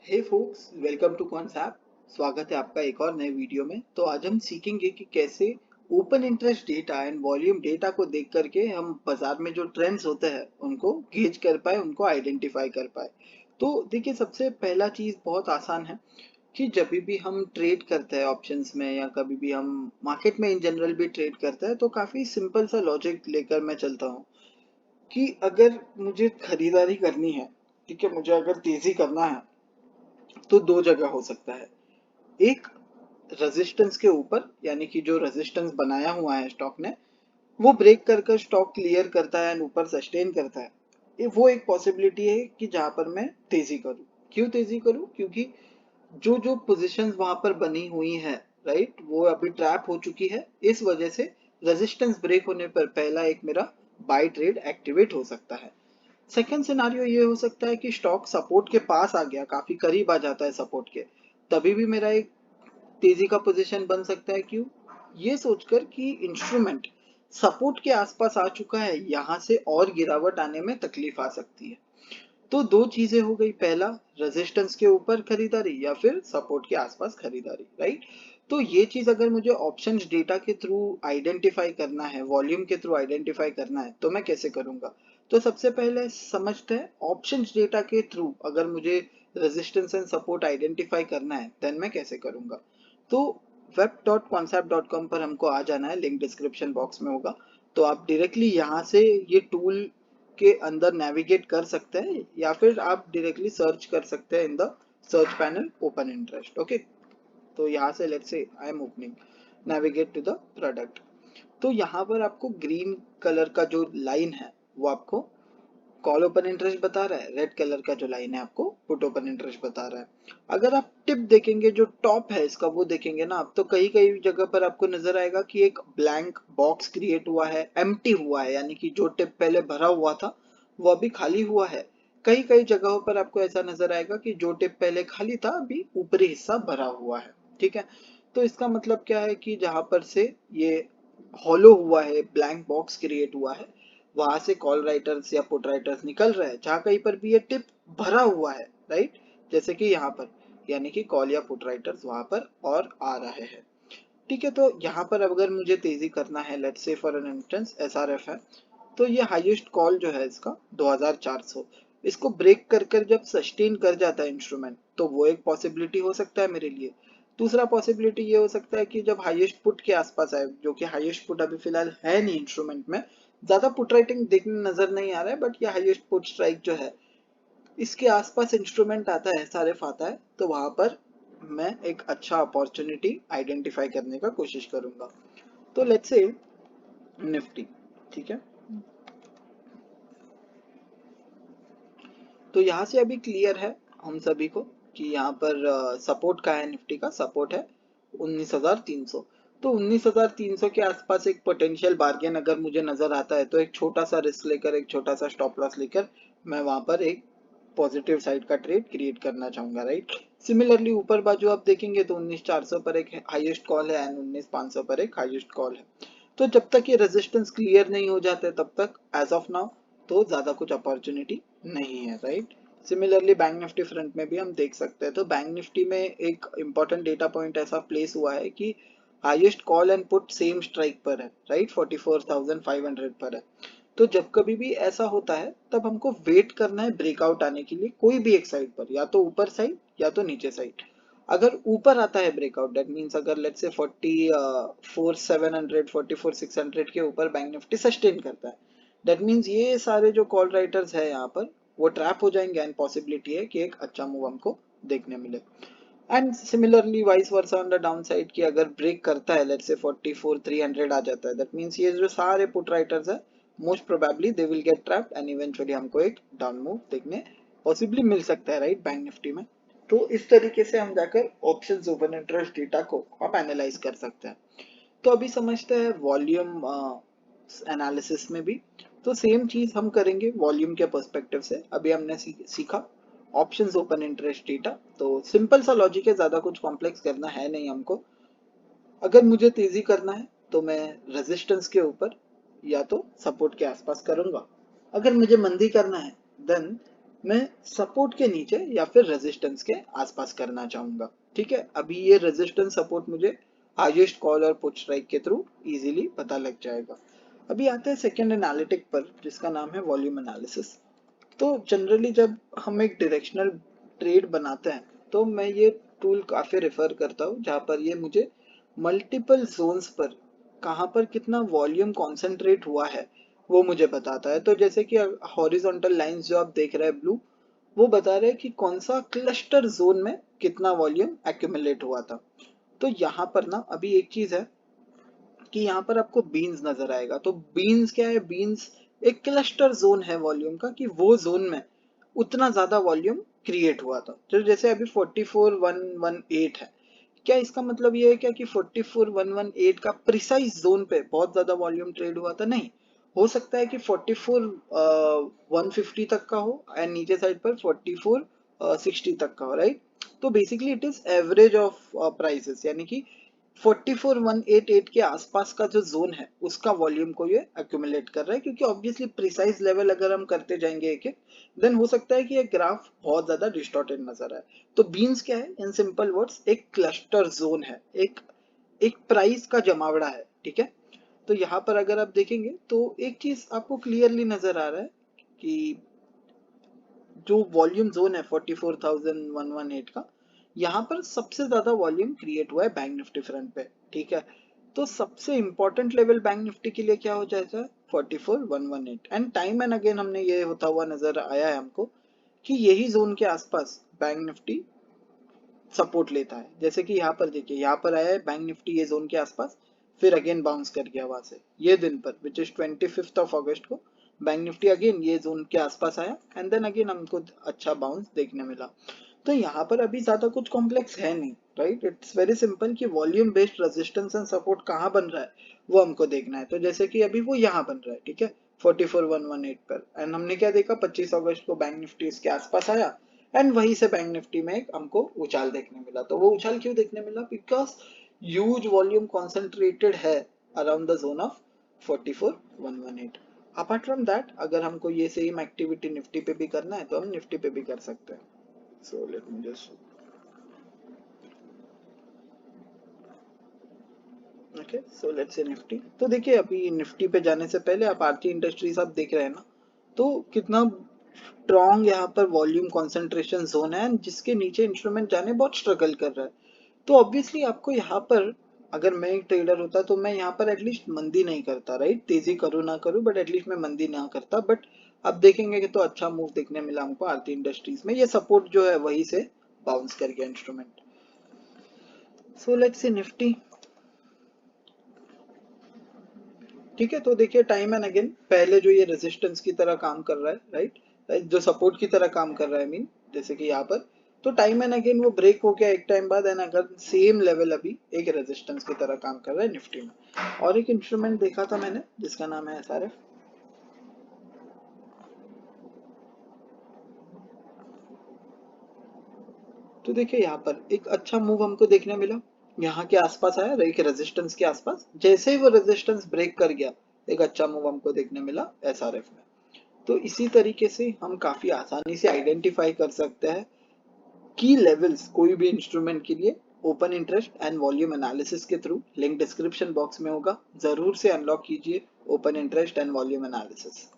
Hey folks, welcome to concept. स्वागत है आपका एक और नए वीडियो में। तो आज हम सीखेंगे कि कैसे open interest data and volume data को देख करके हम बाजार में जो ट्रेंड्स होते हैं उनको गेज कर पाए, उनको आइडेंटिफाई कर पाए। तो देखिए, सबसे पहला चीज बहुत आसान है कि जब भी हम ट्रेड करते हैं ऑप्शंस में या कभी भी हम मार्केट में इन जनरल भी ट्रेड करते हैं, तो काफी सिंपल सा लॉजिक लेकर मैं चलता हूँ कि अगर मुझे खरीदारी करनी है, ठीक है, मुझे अगर तेजी करना है तो दो जगह हो सकता है। एक, रेजिस्टेंस के ऊपर, यानी कि जो रेजिस्टेंस बनाया हुआ है स्टॉक ने, वो ब्रेक कर कर स्टॉक क्लियर करता है एंड ऊपर सस्टेन करता है। वो एक पॉसिबिलिटी है कि जहां पर मैं तेजी करूं। क्यों तेजी करूं? क्योंकि जो जो पोजीशंस वहां पर बनी हुई है, राइट, वो अभी ट्रैप हो चुकी है। इस वजह से रेजिस्टेंस ब्रेक होने पर पहला एक मेरा बाय ट्रेड एक्टिवेट हो सकता है। सेकेंड सिनारियो ये हो सकता है कि स्टॉक सपोर्ट के पास आ गया, काफी करीब आ जाता है सपोर्ट के, तभी भी मेरा एक तेजी का पोजीशन बन सकता है। क्यों? ये सोचकर कि इंस्ट्रूमेंट सपोर्ट के आसपास आ चुका है, यहां से और गिरावट आने में तकलीफ आ सकती है। तो दो चीजें हो गई, पहला रेजिस्टेंस के ऊपर खरीदारी या फिर सपोर्ट के आसपास खरीदारी, राइट। तो ये चीज अगर मुझे ऑप्शंस डेटा के थ्रू आइडेंटिफाई करना है, वॉल्यूम के थ्रू आइडेंटिफाई करना है, तो मैं कैसे करूंगा? तो सबसे पहले समझते हैं, ऑप्शंस डेटा के थ्रू अगर मुझे रेजिस्टेंस एंड सपोर्ट आइडेंटिफाई करना है, देन मैं कैसे करूंगा? तो web.concept.com पर हमको आ जाना है, लिंक डिस्क्रिप्शन बॉक्स में होगा। तो आप डायरेक्टली यहाँ से ये टूल के अंदर नेविगेट कर सकते हैं, या फिर आप डायरेक्टली सर्च कर सकते हैं in the search panel open interest. Okay, तो यहाँ से let's say I am opening navigate to the product. तो यहाँ पर आपको ग्रीन कलर का जो लाइन है वो आपको कॉल ओपन इंटरेस्ट बता रहा है, रेड कलर का जो लाइन है आपको पुट ओपन इंटरेस्ट बता रहा है। अगर आप टिप देखेंगे, जो टॉप है इसका, वो देखेंगे ना आप, तो कई कई जगह पर आपको नजर आएगा कि एक ब्लैंक बॉक्स क्रिएट हुआ है, एम्प्टी हुआ है, यानी कि जो टिप पहले भरा हुआ था वो अभी खाली हुआ है। कई कई जगहों पर आपको ऐसा नजर आएगा कि जो टिप पहले खाली था अभी ऊपरी हिस्सा भरा हुआ है। ठीक है, तो इसका मतलब क्या है कि जहां पर से ये हॉलो हुआ है, ब्लैंक बॉक्स क्रिएट हुआ है, वहां से कॉल राइटर्स या पुट राइटर्स निकल रहे हैं। जहां कहीं पर भी ये टिप भरा हुआ है, राइट, जैसे कि यहाँ पर, यानी कि कॉल या पुट राइटर्स वहां पर और आ रहे हैं। ठीक है, तो यहाँ पर अगर मुझे तेजी करना है, let's say for an instance SRF है, तो ये हाईएस्ट कॉल जो है इसका 2400, इसको ब्रेक कर कर जब सस्टेन कर जाता है इंस्ट्रूमेंट, तो वो एक पॉसिबिलिटी हो सकता है मेरे लिए। दूसरा पॉसिबिलिटी ये हो सकता है कि जब हाईएस्ट पुट के आसपास आए, जो कि हाईएस्ट पुट अभी फिलहाल है नहीं इंस्ट्रूमेंट में, ज्यादा पुट राइटिंग देखने नजर नहीं आ रहा है, बट ये हाईएस्ट पुट स्ट्राइक जो है, इसके आसपास इंस्ट्रूमेंट आता है, सारेफ आता है, तो वहां पर मैं एक अच्छा अपॉर्चुनिटी आइडेंटिफाई करने का कोशिश करूंगा। तो लेट्स से निफ्टी, ठीक है, तो यहाँ से अभी क्लियर है हम सभी को कि यहाँ पर सपोर्ट का है, निफ्टी का सपोर्ट है 19,300। तो 19,300 के आसपास एक पोटेंशियल बार्गेन अगर मुझे नजर आता है, तो एक छोटा सा रिस्क लेकर, एक छोटा सा स्टॉप लॉस लेकर मैं वहां पर एक पॉजिटिव साइड का ट्रेड क्रिएट करना चाहूंगा, राइट। सिमिलरली ऊपर बाजू आप देखेंगे तो 19,400 पर एक हाईएस्ट कॉल है एंड 19,500 पर एक हाईएस्ट कॉल है। तो जब तक ये रेजिस्टेंस क्लियर नहीं हो जाते तब तक एज ऑफ नाउ तो ज्यादा कुछ अपॉर्चुनिटी नहीं है, right. Similarly bank Nifty front में भी हम देख सकते हैं। तो बैंक निफ्टी में एक इंपॉर्टेंट डेटा पॉइंट ऐसा प्लेस हुआ है कि highest call and put same strike पर है, राइट, 44,500 पर है। तो जब कभी भी ऐसा होता है तब हमको वेट करना है ब्रेकआउट आने के लिए, कोई भी एक साइड पर, या तो ऊपर साइड या तो नीचे साइड। अगर ऊपर आता है ब्रेकआउट, दैट मीन्स अगर लेट्स से 44,700 44,600 के ऊपर बैंक निफ्टी सस्टेन करता है, दैट मीन्स ये सारे जो कॉल राइटर्स है यहाँ पर वो ट्रैप हो जाएंगे एंड पॉसिबिलिटी है कि एक अच्छा मूव हमको देखने मिले। And similarly vice versa on the down side की अगर ब्रेक करता है, लेट्स से 44,300 आ जाता है, दैट मीन्स ये जो सारे पुट राइटर्स है most probably they will get trapped and eventually हमको एक डाउन मूव देखने पॉसिबली मिल सकता है, राइट, बैंक निफ्टी में। तो इस तरीके से हम जाकर ऑप्शंस ओपन इंटरेस्ट डेटा को आप एनालाइज कर सकते हैं। तो अभी समझते हैं वॉल्यूम एनालिसिस में भी। तो सेम चीज हम करेंगे वॉल्यूम के पर्सपेक्टिव से। अभी हमने सीखा ऑप्शंस ओपन इंटरेस्ट डेटा, तो सिंपल सा लॉजिक है, ज्यादा कुछ कॉम्प्लेक्स करना है नहीं हमको। अगर मुझे तेजी करना है तो मैं रेजिस्टेंस के ऊपर या तो सपोर्ट के आसपास करूंगा। अगर मुझे मंदी करना है, देन मैं सपोर्ट के नीचे या फिर रेजिस्टेंस के आसपास करना चाहूंगा। ठीक है, अभी ये रेजिस्टेंस सपोर्ट मुझे हाईएस्ट कॉल और पुट स्ट्राइक के थ्रू इजीली पता लग जाएगा। अभी आते हैं सेकेंड एनालिटिक पर, जिसका नाम है वॉल्यूम एनालिसिस। तो जनरली जब हम एक डायरेक्शनल ट्रेड बनाते हैं तो मैं ये टूल काफ़ी रेफर करता हूँ, जहाँ पर ये मुझे मल्टीपल जोन्स पर कहाँ पर कितना वॉल्यूम कॉन्सेंट्रेट हुआ है वो मुझे बताता है। तो जैसे कि हॉरिजॉन्टल लाइंस जो आप देख रहे हैं ब्लू, वो बता रहे हैं कि कौन सा क्लस्टर जोन में कितना वॉल्यूम एक्यूमुलेट हुआ था। तो यहाँ पर ना अभी एक चीज है कि यहाँ पर आपको बीन्स नजर आएगा। तो बीन्स क्या है, बीन्स एक क्लस्टर जोन है वॉल्यूम का, कि वो जोन में उतना ज्यादा वॉल्यूम क्रिएट हुआ था। तो जैसे अभी 44118 है, क्या इसका मतलब ये है क्या कि 44118 का प्रिसाइज जोन पे बहुत ज्यादा वॉल्यूम ट्रेड हुआ था? नहीं, हो सकता है कि 150 तक का हो एंड नीचे साइड पर 60 तक का हो, राइट। तो basically it is average of prices, यानी कि 44188 के आसपास का जो जोन है उसका वॉल्यूम को ये एक्यूमुलेट कर रहा है, क्योंकि ऑब्वियसली प्रिसाइज लेवल अगर हम करते जाएंगे एक एक, देन हो सकता है कि ये ग्राफ बहुत ज्यादा डिस्टॉर्टेड नजर आए। तो बीन्स क्या है, इन सिंपल वर्ड्स एक क्लस्टर जोन है, एक एक प्राइस का जमावड़ा है। ठीक है, तो यहाँ पर अगर आप देखेंगे तो एक चीज आपको क्लियरली नजर आ रहा है कि जो वॉल्यूम जोन है 44118 का, यहाँ पर सबसे ज्यादा वॉल्यूम क्रिएट हुआ है बैंक निफ्टी फ्रंट पे। ठीक है, तो सबसे इंपॉर्टेंट लेवल बैंक निफ्टी के लिए क्या हो जाता है, 44118। एंड टाइम एंड अगेन हमने ये होता हुआ नजर आया है हमको कि यही जोन के आसपास बैंक निफ्टी सपोर्ट लेता है। जैसे कि यहाँ पर देखिए, यहाँ पर आया है बैंक निफ्टी ये जोन के आसपास, फिर अगेन बाउंस कर गया वहां से। ये दिन पर विच इज 25 ऑफ अगस्त को बैंक निफ्टी अगेन ये जोन के आसपास आया एंड देन अगेन हमको अच्छा बाउंस देखने मिला। तो यहाँ पर अभी ज्यादा कुछ कॉम्प्लेक्स है नहीं, राइट। इट्स वेरी सिंपल कि volume based resistance and support कहाँ बन रहा है वो हमको देखना है। तो जैसे कि अभी वो यहाँ बन रहा है, ठीक है, 44118 पर। एंड हमने क्या देखा, 25 अगस्त को बैंक निफ्टी इसके आसपास आया एंड वहीं से बैंक निफ्टी में एक हमको उछाल देखने मिला। तो वो उछाल क्यों देखने मिला, बिकॉज ह्यूज वॉल्यूम कॉन्सेंट्रेटेड है around the zone of 44118। Apart from that अगर हमको ये सेम एक्टिविटी निफ्टी पे भी करना है तो हम निफ्टी पे भी कर सकते हैं। So let me just okay, so let's say Nifty. तो देखिए अभी निफ्टी पे जाने से पहले आप आरती इंडस्ट्रीज आप देख रहे हैं ना, तो कितना स्ट्रॉन्ग यहाँ पर वॉल्यूम कंसंट्रेशन जोन है, जिसके नीचे इंस्ट्रूमेंट जाने बहुत स्ट्रगल कर रहा है। तो ऑब्वियसली आपको यहाँ पर, अगर मैं एक ट्रेडर होता तो मैं यहाँ पर एटलीस्ट मंदी नहीं करता, राइट। तेजी करूँ ना करूँ बट एटलीस्ट मैं मंदी ना करता। बट अब देखेंगे कि तो अच्छा मूव देखने मिला हमको आरती इंडस्ट्रीज में। ये सपोर्ट जो है वही से बाउंस कर गया instrument. So let's see Nifty. ठीक है, तो देखिए टाइम एंड अगेन पहले जो ये रेजिस्टेंस की तरह काम कर रहा है, राइट, जो सपोर्ट की तरह काम कर रहा है, मीन जैसे कि यहाँ पर, तो टाइम एंड अगेन वो ब्रेक हो गया एक टाइम बाद एंड अगर सेम लेवल अभी एक रेजिस्टेंस की तरह काम कर रहा है निफ्टी में। और एक इंस्ट्रूमेंट देखा था मैंने जिसका नाम है एसआरएफ। तो देखिए यहाँ पर एक अच्छा मूव हमको देखने मिला, यहाँ के आसपास आया, एक रेजिस्टेंस के आसपास, जैसे ही वो रेजिस्टेंस ब्रेक कर गया एक अच्छा मूव हमको देखने मिला एसआरएफ में। तो इसी तरीके से हम काफी आसानी से आइडेंटिफाई कर सकते हैं की लेवल्स कोई भी इंस्ट्रूमेंट के लिए open interest and volume analysis के थ्रू। लिंक डिस्क्रिप्शन बॉक्स में होगा, जरूर से अनलॉक कीजिए open interest and volume analysis.